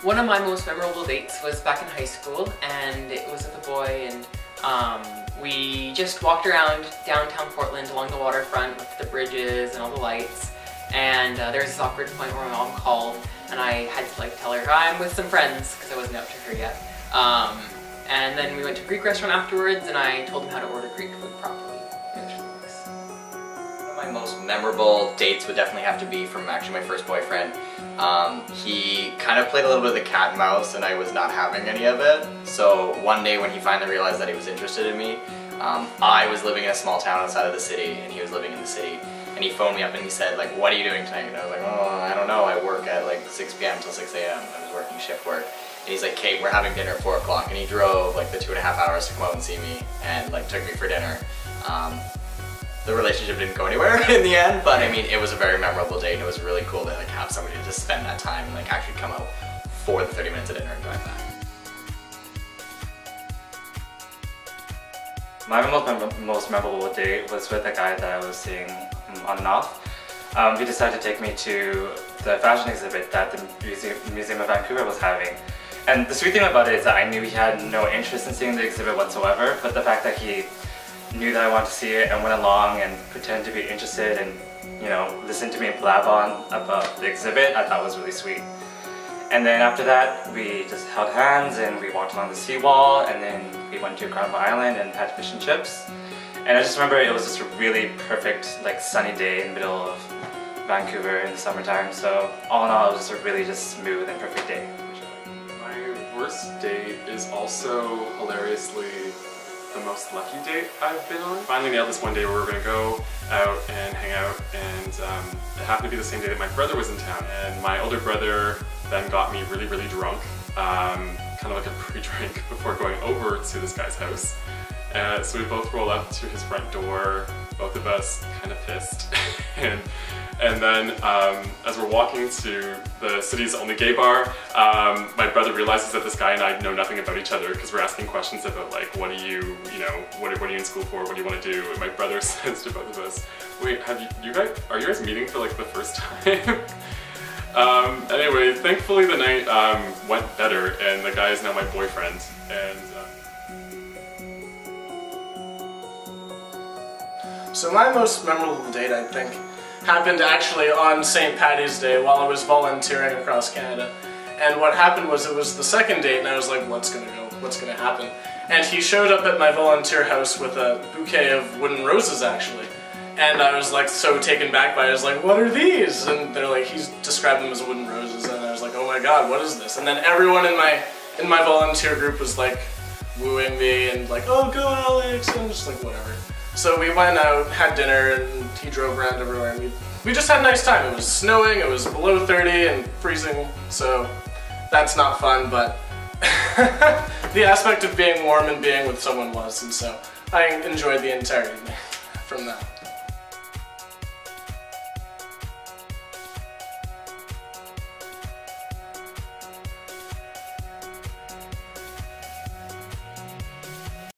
One of my most memorable dates was back in high school, and it was with a boy, and we just walked around downtown Portland along the waterfront with the bridges and all the lights, and there was this awkward point where my mom called, and I had to like tell her I'm with some friends because I wasn't out to her yet. And then we went to a Greek restaurant afterwards, and I told him how to order Greek food properly. It was really nice. One of my most memorable dates would definitely have to be from actually my first boyfriend. He kind of played a little bit of the cat and mouse, and I was not having any of it. So one day when he finally realized that he was interested in me, I was living in a small town outside of the city, and he was living in the city. And he phoned me up and he said, like, what are you doing tonight? And I was like, oh, I don't know, I work at like 6 p.m. till 6 a.m. I was working shift work. And he's like, Kate, we're having dinner at 4 o'clock. And he drove like the 2.5 hours to come out and see me and like took me for dinner. The relationship didn't go anywhere in the end, but I mean, it was a very memorable date, and it was really cool to like have somebody to just spend that time and like actually come out for the 30 minutes of dinner and drive back. My most memorable date was with a guy that I was seeing on and off. He decided to take me to the fashion exhibit that the Museum of Vancouver was having. And the sweet thing about it is that I knew he had no interest in seeing the exhibit whatsoever, but the fact that he knew that I wanted to see it and went along and pretended to be interested and, you know, listened to me blab on about the exhibit, I thought was really sweet. And then after that, we just held hands and we walked along the seawall, and then we went to Carnival Island and had fish and chips. And I just remember it was just a really perfect, like, sunny day in the middle of Vancouver in the summertime. So all in all, it was just a really just smooth and perfect day. My worst date is also hilariously the most lucky date I've been on. Finally nailed this one day where we were gonna go out and hang out, and it happened to be the same day that my brother was in town. And my older brother then got me really, really drunk, kind of like a pre-drink before going over to this guy's house. So we both roll up to his front door, both of us kind of pissed. And then as we're walking to the city's only gay bar, my brother realizes that this guy and I know nothing about each other because we're asking questions about like, what are you are you in school for? What do you want to do? And my brother says to both of us, wait, are you guys meeting for like the first time? Anyway, thankfully the night went better, and the guy is now my boyfriend. And so my most memorable date, I think, happened actually on St. Paddy's Day while I was volunteering across Canada. And what happened was, it was the second date, and I was like, what's gonna happen? And he showed up at my volunteer house with a bouquet of wooden roses, actually. And I was like so taken back by it. I was like, what are these? And they're like, he's described them as wooden roses, and I was like, oh my god, what is this? And then everyone in my volunteer group was like wooing me and like, oh, go Alex, and I'm just like, whatever. So we went out, had dinner, and he drove around everywhere, and we just had a nice time. It was snowing, it was below 30 and freezing, so that's not fun, but the aspect of being warm and being with someone was, and so I enjoyed the entire evening from that.